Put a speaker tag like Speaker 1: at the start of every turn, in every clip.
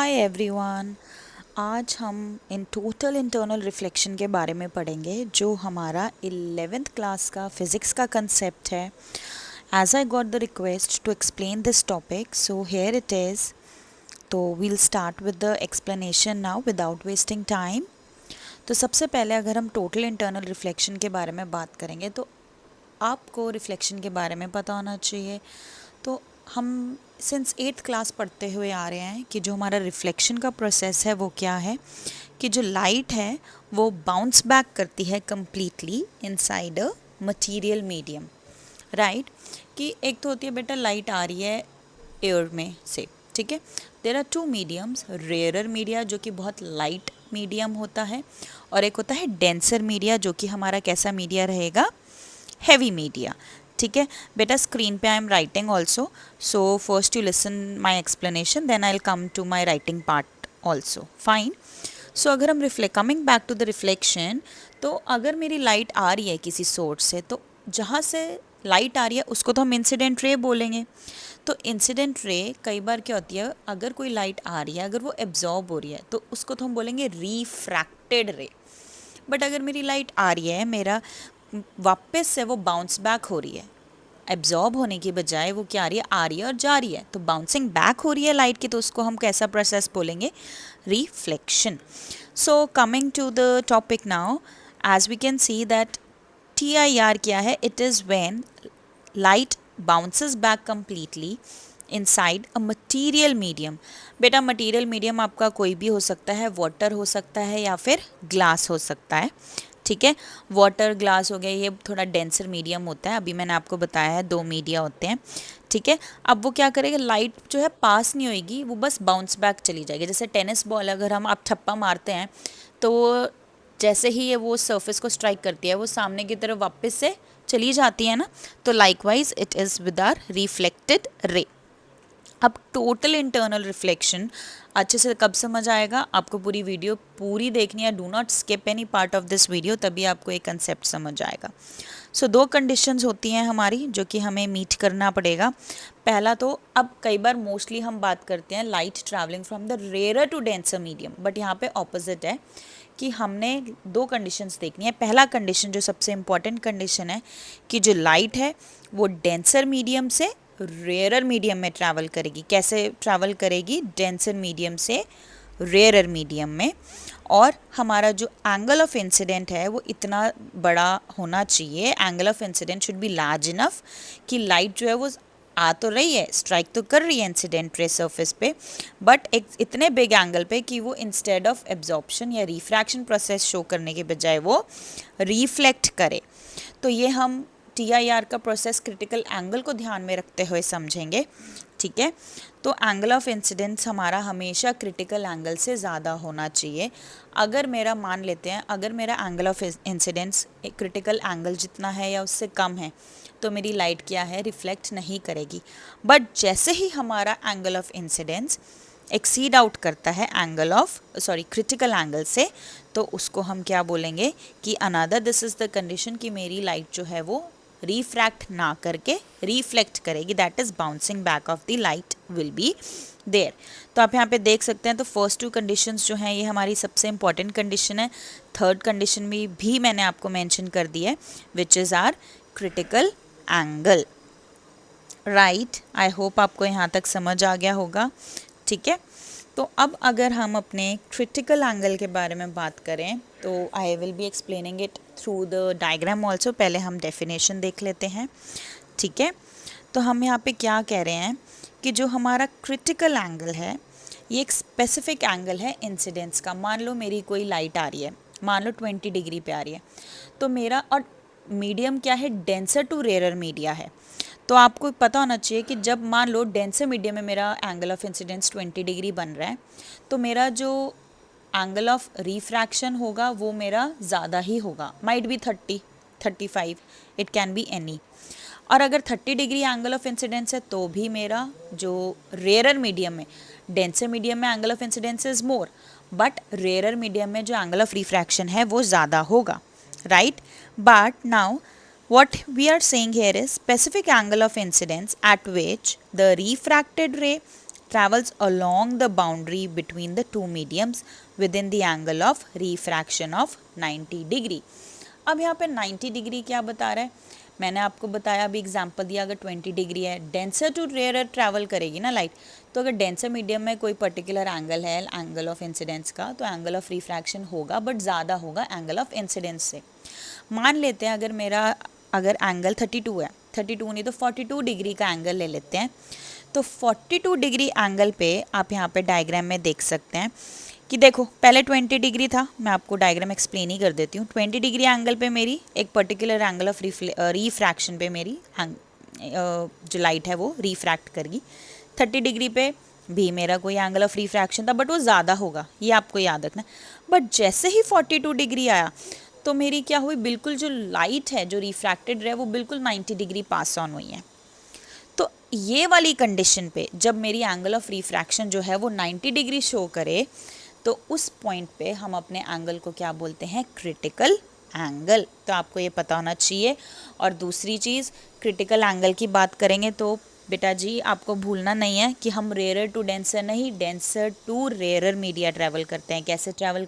Speaker 1: Hi everyone. आज हम in total internal reflection के बारे में पढ़ेंगे जो हमारा 11th क्लास का फिज़िक्स का कंसेप्ट है। As I got the request to explain this topic, so here it is. तो we'll start with the explanation now without wasting time. तो सबसे पहले अगर हम टोटल इंटरनल रिफ्लेक्शन के बारे में बात करेंगे तो आपको रिफ्लेक्शन के बारे में पता होना चाहिए। तो हम सिंस 8th क्लास पढ़ते हुए आ रहे हैं कि जो हमारा रिफ्लेक्शन का प्रोसेस है वो क्या है, कि जो लाइट है वो बाउंस बैक करती है completely inside a material medium, right. कि एक तो होती है बेटा लाइट आ रही है एयर में से, ठीक है। There are two mediums, rarer media जो कि बहुत लाइट मीडियम होता है, और एक होता है डेंसर मीडिया जो कि हमारा कैसा मीडिया रहेगा, हैवी मीडिया। ठीक है बेटा, स्क्रीन पे I am writing also, so first you listen my explanation, then I will come to my writing part also, fine. So अगर हम coming back to the reflection, तो अगर मेरी लाइट आ रही है किसी सोर्स से, तो जहाँ से लाइट आ रही है उसको तो हम इंसिडेंट रे बोलेंगे। तो इंसिडेंट रे कई बार क्या होती है, अगर कोई लाइट आ रही है, अगर वो एब्जॉर्ब हो रही है तो उसको तो हम बोलेंगे रिफ्रैक्टेड रे। बट अगर मेरी लाइट आ रही है, मेरा वापस से वो बाउंस बैक हो रही है, एब्जॉर्ब होने की बजाय वो क्या आ रही है और जा रही है, तो बाउंसिंग बैक हो रही है लाइट की, तो उसको हम कैसा प्रोसेस बोलेंगे, reflection. So coming to the topic now, as we can see that TIR क्या है, it is when light bounces back completely inside a material medium. बेटा मटीरियल मीडियम आपका कोई भी हो सकता है, वाटर हो सकता है या फिर ग्लास हो सकता है, ठीक है। वाटर, ग्लास हो गया, ये थोड़ा डेंसर मीडियम होता है। अभी मैंने आपको बताया है 2 मीडिया होते हैं, ठीक है। अब वो क्या करेगा, लाइट जो है पास नहीं होएगी, वो बस बाउंस बैक चली जाएगी। जैसे टेनिस बॉल अगर हम आप ठप्पा मारते हैं तो जैसे ही ये वो सरफेस को स्ट्राइक करती है वो सामने की तरफ वापस से चली जाती है ना, तो likewise it is with our reflected ray. अब टोटल इंटरनल रिफ्लेक्शन अच्छे से कब समझ आएगा, आपको पूरी वीडियो पूरी देखनी है, do not skip any part of this video, तभी आपको एक कंसेप्ट समझ आएगा। सो 2 कंडीशंस होती हैं हमारी जो कि हमें मीट करना पड़ेगा। पहला तो, अब कई बार मोस्टली हम बात करते हैं light travelling from the rare to denser medium, but यहाँ पे ऑपोजिट है कि हमने 2 कंडीशंस देखनी है। पहला कंडीशन जो सबसे इम्पॉर्टेंट कंडीशन है कि जो लाइट है वो डेंसर मीडियम से रेयरर मीडियम में ट्रैवल करेगी। कैसे ट्रैवल करेगी, डेंसर मीडियम से रेयरर मीडियम में, और हमारा जो एंगल ऑफ इंसिडेंट है वो इतना बड़ा होना चाहिए, angle of incident should be large enough कि लाइट जो है वो आ तो रही है, स्ट्राइक तो कर रही है इंसिडेंट रे सरफेस पे, बट एक इतने बिग एंगल पे कि वो इंस्टेड ऑफ एब्जॉर्प्शन या रिफ्रैक्शन प्रोसेस शो करने के बजाय वो रिफ्लेक्ट करे। तो ये हम TIR का प्रोसेस क्रिटिकल एंगल को ध्यान में रखते हुए समझेंगे, ठीक है। तो एंगल ऑफ इंसिडेंस हमारा हमेशा क्रिटिकल एंगल से ज़्यादा होना चाहिए। अगर मेरा मान लेते हैं, अगर मेरा angle of incidence critical angle जितना है या उससे कम है, तो मेरी लाइट क्या है, रिफ्लेक्ट नहीं करेगी। बट जैसे ही हमारा angle of incidence exceed out करता है एंगल ऑफ क्रिटिकल एंगल से, तो उसको हम क्या बोलेंगे कि another, this is the condition कि मेरी लाइट जो है वो रिफ्रैक्ट ना करके रिफ्लेक्ट करेगी, that is bouncing back of the light will be there. तो आप यहाँ पे देख सकते हैं, तो फर्स्ट 2 कंडीशंस जो हैं ये हमारी सबसे इंपॉर्टेंट कंडीशन है। थर्ड कंडीशन में भी मैंने आपको मेंशन कर दी है, which is our critical angle, right. I hope आपको यहाँ तक समझ आ गया होगा, ठीक है। तो अब अगर हम अपने क्रिटिकल एंगल के बारे में बात करें, तो I will be explaining it through the diagram also. पहले हम डेफिनेशन देख लेते हैं, ठीक है। तो हम यहाँ पे क्या कह रहे हैं कि जो हमारा क्रिटिकल एंगल है ये एक स्पेसिफिक एंगल है इंसिडेंस का। मान लो मेरी कोई लाइट आ रही है, मान लो 20 डिग्री पे आ रही है, तो मेरा, और मीडियम क्या है, डेंसर टू रेयरर मीडिया है। तो आपको पता होना चाहिए कि जब मान लो डेंसर मीडियम में मेरा एंगल ऑफ इंसिडेंस 20 डिग्री बन रहा है, तो मेरा जो एंगल ऑफ रिफ्रैक्शन होगा वो मेरा ज़्यादा ही होगा, might be 30, 35, it can be any. और अगर 30 डिग्री एंगल ऑफ इंसिडेंस है तो भी मेरा जो रेयरर मीडियम में, डेंसर मीडियम में angle of incidence is more, but rarer medium में जो एंगल ऑफ रिफ्रैक्शन है वो ज़्यादा होगा, right. But now what we are saying here is specific angle of incidence at which the refracted ray travels along the boundary between the two mediums within the angle of refraction of 90 degree. अब यहाँ पे 90 degree क्या बता रहा है, मैंने आपको बताया अभी एग्जांपल दिया, अगर 20 डिग्री है, डेंसर टू रेयर ट्रैवल करेगी ना लाइट, तो अगर डेंसर मीडियम में कोई पर्टिकुलर एंगल है एंगल ऑफ इंसिडेंस का, तो एंगल ऑफ रिफ्रैक्शन होगा बट ज़्यादा होगा एंगल ऑफ इंसिडेंस से। मान लेते हैं अगर एंगल 32 है, 32 नहीं तो 42 डिग्री का एंगल ले लेते हैं, तो 42 डिग्री एंगल पे आप यहाँ पे डायग्राम में देख सकते हैं कि देखो पहले 20 डिग्री था, मैं आपको डायग्राम एक्सप्लेन ही कर देती हूँ। 20 डिग्री एंगल पे मेरी एक पर्टिकुलर एंगल ऑफ रिफ्रैक्शन पे मेरी जो लाइट है वो रिफ्रैक्ट करेगी। 30 डिग्री पे भी मेरा कोई एंगल ऑफ रिफ्रैक्शन था बट वो ज़्यादा होगा, ये आपको याद रखना। बट जैसे ही 42 डिग्री आया तो मेरी क्या हुई, बिल्कुल जो लाइट है जो रिफ्रैक्टेड रहे वो बिल्कुल 90 डिग्री पास ऑन हुई है। तो ये वाली कंडीशन पे जब मेरी एंगल ऑफ रिफ्रैक्शन जो है वो 90 डिग्री शो करे, तो उस पॉइंट पे हम अपने एंगल को क्या बोलते हैं, क्रिटिकल एंगल। तो आपको ये पता होना चाहिए। और दूसरी चीज़, क्रिटिकल एंगल की बात करेंगे तो बेटा जी आपको भूलना नहीं है कि हम रेयर टू डेंसर नहीं, denser to rarer media travel करते हैं। कैसे ट्रैवल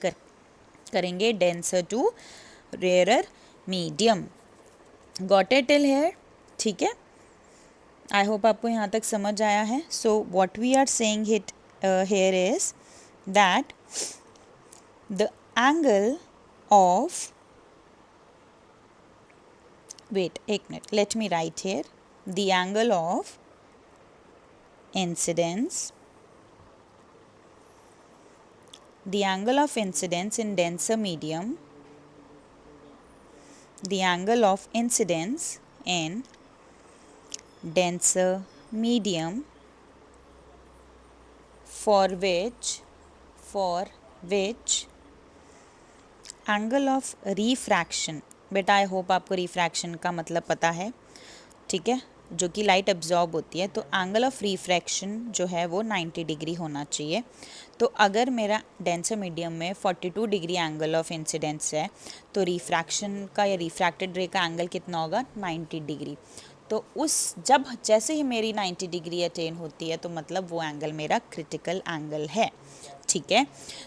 Speaker 1: करेंगे, denser to rarer medium. Got it till here, ठीक है। आई होप आपको यहाँ तक समझ आया है। So what we are saying it here is that the angle of, wait एक minute, let me write here, the angle of incidence, the angle of incidence in denser medium, the angle of incidence in denser medium for which angle of refraction, बेटा आई hope आपको refraction का मतलब पता है, ठीक है, जो कि लाइट एब्जॉर्ब होती है। तो एंगल ऑफ रिफ्रैक्शन जो है वो 90 डिग्री होना चाहिए। तो अगर मेरा डेंसर मीडियम में 42 डिग्री एंगल ऑफ इंसिडेंस है, तो रिफ्रैक्शन का या रिफ्रैक्टेड रे का एंगल कितना होगा, 90 डिग्री। तो जैसे ही मेरी 90 डिग्री अटेन होती है तो मतलब वो एंगल मेरा क्रिटिकल एंगल है, ठीक है।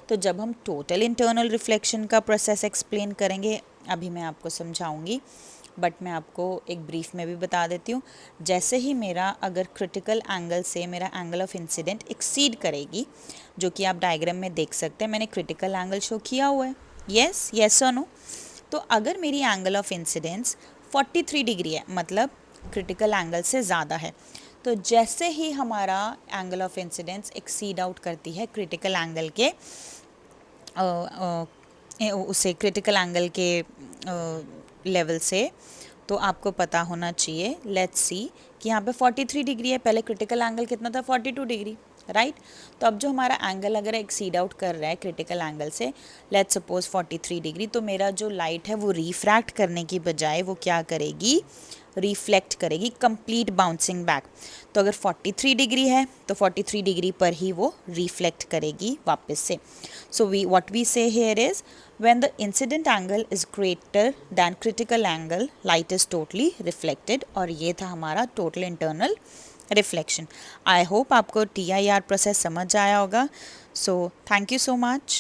Speaker 1: तो जब हम टोटल इंटरनल रिफ्लेक्शन का प्रोसेस एक्सप्लेन करेंगे, अभी मैं आपको समझाऊंगी, बट मैं आपको एक ब्रीफ में भी बता देती हूँ। जैसे ही मेरा अगर क्रिटिकल एंगल से मेरा एंगल ऑफ इंसिडेंट एक्सीड करेगी, जो कि आप डायग्राम में देख सकते हैं, मैंने क्रिटिकल एंगल शो किया हुआ है, यस और नो। तो अगर मेरी एंगल ऑफ इंसिडेंस 43 डिग्री है, मतलब क्रिटिकल एंगल से ज़्यादा है, तो जैसे ही हमारा angle of incidence exceed out करती है क्रिटिकल एंगल के उसे क्रिटिकल एंगल के लेवल से, तो आपको पता होना चाहिए, लेट्स सी कि यहाँ पे 43 डिग्री है, पहले क्रिटिकल एंगल कितना था, 42 डिग्री, राइट। तो अब जो हमारा एंगल अगर एक्सीड आउट कर रहा है क्रिटिकल एंगल से, लेट्स सपोज 43 डिग्री, तो मेरा जो लाइट है वो रिफ्रैक्ट करने की बजाय वो क्या करेगी, रिफ्लेक्ट करेगी, कंप्लीट बाउंसिंग बैक। तो अगर 43 डिग्री है तो 43 डिग्री पर ही वो रिफ्लेक्ट करेगी वापस से। सो व्हाट वी से here is, when the incident angle is greater than critical angle, light is totally reflected। और ये था हमारा total internal reflection। I hope आपको TIR प्रोसेस समझ आया होगा। So thank you so much।